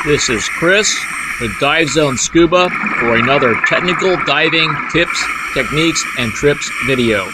This is Chris with Dive Zone Scuba for another technical diving tips, techniques, and trips video.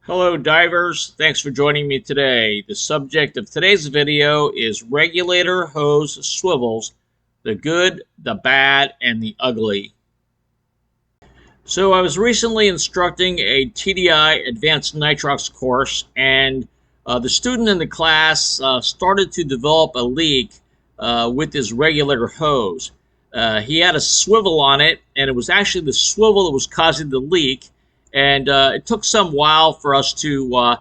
Hello divers, thanks for joining me today. The subject of today's video is regulator hose swivels, the good, the bad, and the ugly. So I was recently instructing a TDI Advanced Nitrox course, and the student in the class started to develop a leak with his regulator hose. He had a swivel on it, and it was actually the swivel that was causing the leak, and it took some while for us to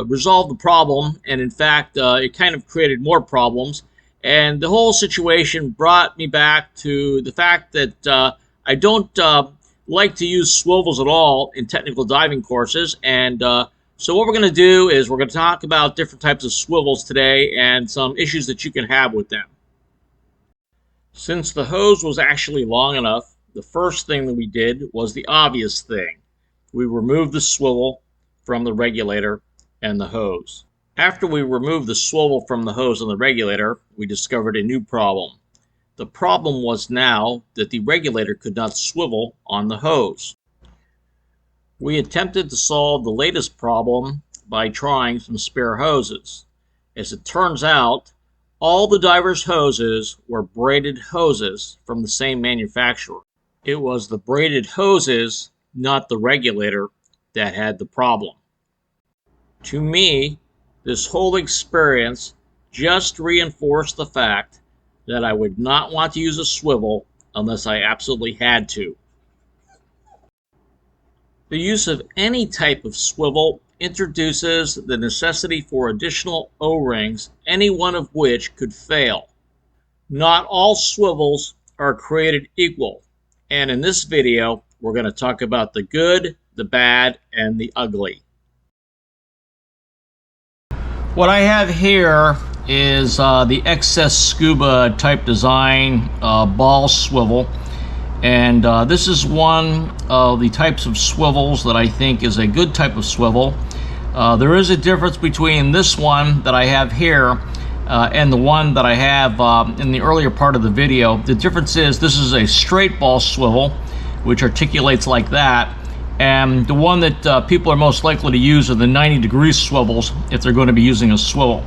resolve the problem, and in fact it kind of created more problems, and the whole situation brought me back to the fact that I don't like to use swivels at all in technical diving courses, and so what we're going to do is we're going to talk about different types of swivels today and some issues that you can have with them. Since the hose was actually long enough, the first thing that we did was the obvious thing. We removed the swivel from the regulator and the hose. After we removed the swivel from the hose and the regulator, we discovered a new problem. The problem was now that the regulator could not swivel on the hose. We attempted to solve the latest problem by trying some spare hoses. As it turns out, all the divers' hoses were braided hoses from the same manufacturer. It was the braided hoses, not the regulator, that had the problem. To me, this whole experience just reinforced the fact that I would not want to use a swivel unless I absolutely had to. The use of any type of swivel introduces the necessity for additional O-rings, any one of which could fail. Not all swivels are created equal, and in this video we're going to talk about the good, the bad, and the ugly. What I have here is the excess Scuba type design ball swivel. And this is one of the types of swivels that I think is a good type of swivel. There is a difference between this one that I have here and the one that I have in the earlier part of the video. The difference is this is a straight ball swivel, which articulates like that. And the one that people are most likely to use are the 90-degree swivels if they're going to be using a swivel.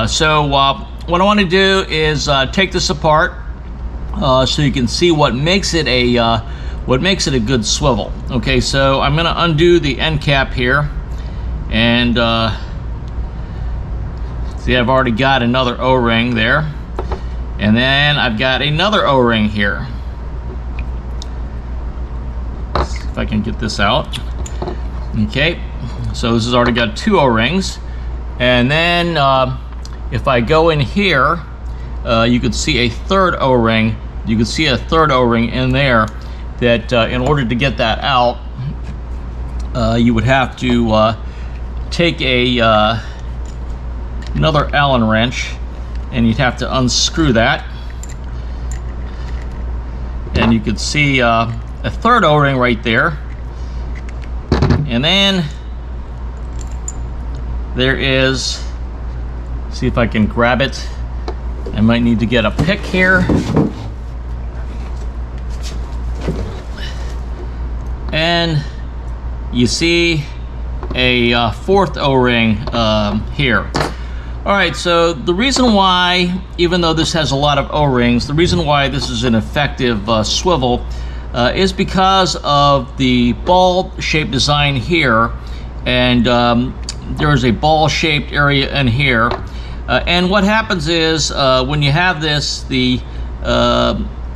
So what I want to do is take this apart. So you can see what makes it a good swivel. Okay, so I'm going to undo the end cap here, and see, I've already got another O-ring there, and then I've got another O-ring here. Let's see if I can get this out. Okay, so this has already got two O-rings, and then if I go in here, you could see a third O-ring. You can see a third O-ring in there that in order to get that out, you would have to take another Allen wrench, and you'd have to unscrew that. And you could see a third O-ring right there. And then there is, see if I can grab it. I might need to get a pick here. And you see a fourth O-ring here. All right, so the reason why, even though this has a lot of O-rings, the reason why this is an effective swivel is because of the ball-shaped design here. And there is a ball-shaped area in here. And what happens is when you have this,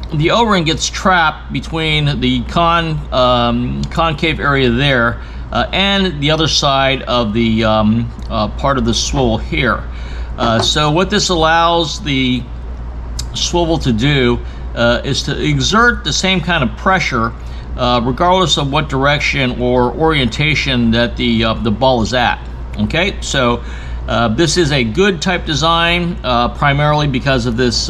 the O-ring gets trapped between the concave area there and the other side of the part of the swivel here. So what this allows the swivel to do is to exert the same kind of pressure regardless of what direction or orientation that the ball is at. Okay, so this is a good type design primarily because of this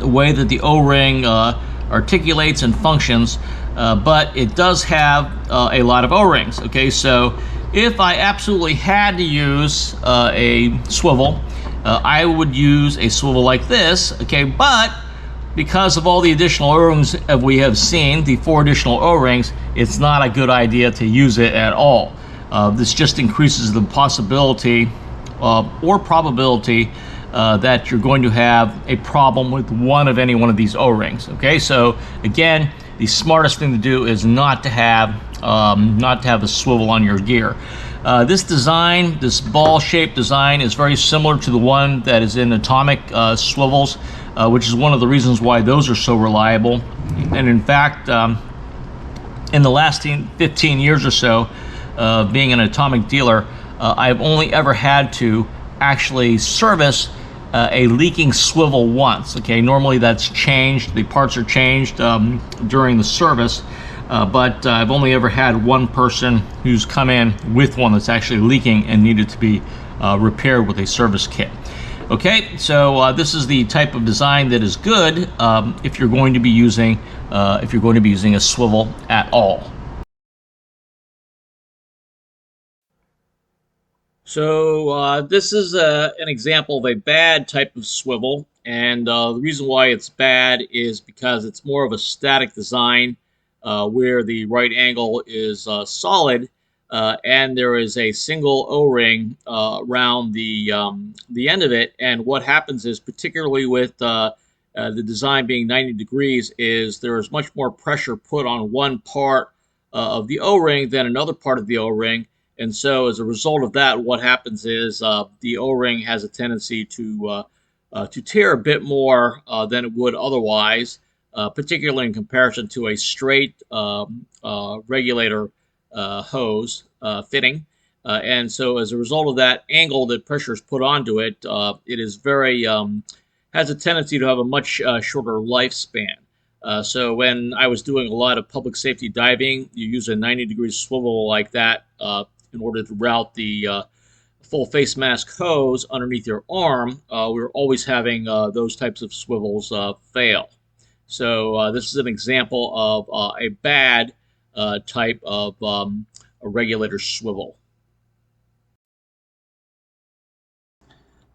way that the O-ring articulates and functions, but it does have a lot of O-rings. Okay, so if I absolutely had to use a swivel, I would use a swivel like this, okay, but because of all the additional O-rings we have seen, the 4 additional O-rings, it's not a good idea to use it at all. This just increases the possibility or probability that you're going to have a problem with any one of these O-rings. Okay, so again, the smartest thing to do is not to have a swivel on your gear. This design, this ball-shaped design, is very similar to the one that is in atomic swivels, which is one of the reasons why those are so reliable. And in fact, in the last 15 years or so, being an atomic dealer, I've only ever had to actually service a leaking swivel once. Okay, normally that's changed, the parts are changed during the service, but I've only ever had one person who's come in with one that's actually leaking and needed to be repaired with a service kit. Okay, so this is the type of design that is good if you're going to be using a swivel at all. So this is an example of a bad type of swivel, and the reason why it's bad is because it's more of a static design where the right angle is solid, and there is a single O-ring around the end of it. And what happens is, particularly with the design being 90 degrees, is there is much more pressure put on one part of the O-ring than another part of the O-ring. And so as a result of that, what happens is the O-ring has a tendency to tear a bit more than it would otherwise, particularly in comparison to a straight regulator hose fitting. And so as a result of that angle that pressure is put onto it, it is very has a tendency to have a much shorter lifespan. So when I was doing a lot of public safety diving, you use a 90-degree swivel like that in order to route the full face mask hose underneath your arm. We're always having those types of swivels fail. So this is an example of a bad type of a regulator swivel.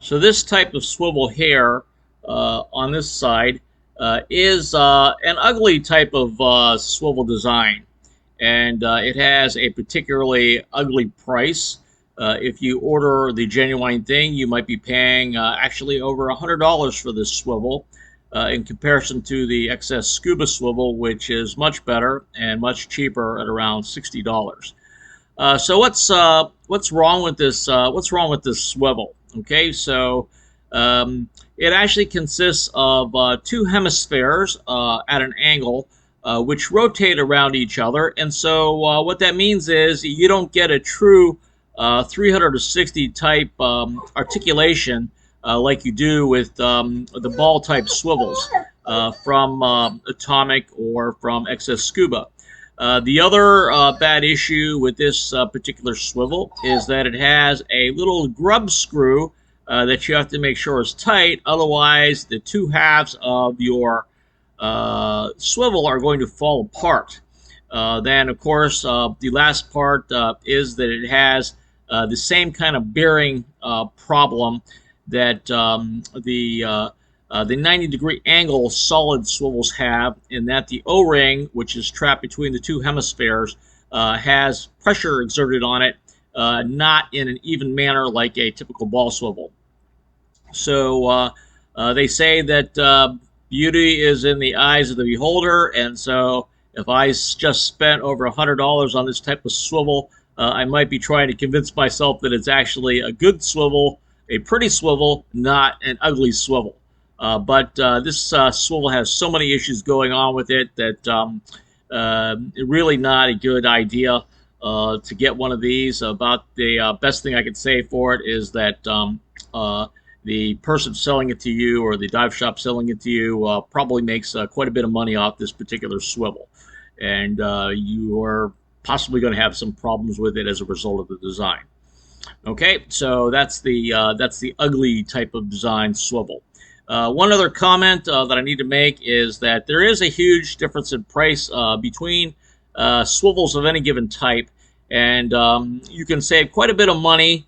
So this type of swivel here on this side is an ugly type of swivel design, and it has a particularly ugly price. If you order the genuine thing, you might be paying actually over $100 for this swivel in comparison to the XS Scuba swivel, which is much better and much cheaper at around $60. So what's wrong with this? What's wrong with this swivel? Okay, so it actually consists of 2 hemispheres at an angle, which rotate around each other. And so what that means is you don't get a true 360 type articulation like you do with the ball type swivels from Atomic or from XS Scuba. The other bad issue with this particular swivel is that it has a little grub screw that you have to make sure is tight. Otherwise, the 2 halves of your swivel are going to fall apart. Then, of course, the last part is that it has the same kind of bearing problem that the 90-degree angle solid swivels have, in that the O-ring, which is trapped between the 2 hemispheres, has pressure exerted on it, not in an even manner like a typical ball swivel. So they say that beauty is in the eyes of the beholder, and so if I just spent over $100 on this type of swivel, I might be trying to convince myself that it's actually a good swivel, a pretty swivel, not an ugly swivel. But this swivel has so many issues going on with it that really not a good idea to get one of these. About the best thing I could say for it is that the person selling it to you, or the dive shop selling it to you, probably makes quite a bit of money off this particular swivel. And you are possibly going to have some problems with it as a result of the design. Okay, so that's the ugly type of design swivel. One other comment that I need to make is that there is a huge difference in price between swivels of any given type, and you can save quite a bit of money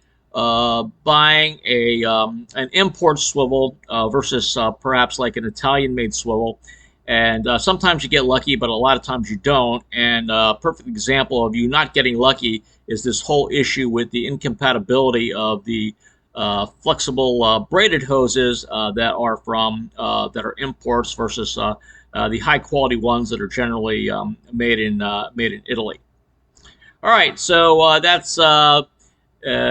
buying an import swivel versus perhaps like an Italian-made swivel. And sometimes you get lucky, but a lot of times you don't. And a perfect example of you not getting lucky is this whole issue with the incompatibility of the flexible braided hoses that are imports versus the high quality ones that are generally made in Italy. All right, so that's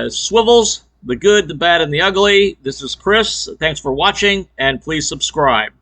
Swivels, the good, the bad, and the ugly. This is Chris. Thanks for watching, and please subscribe.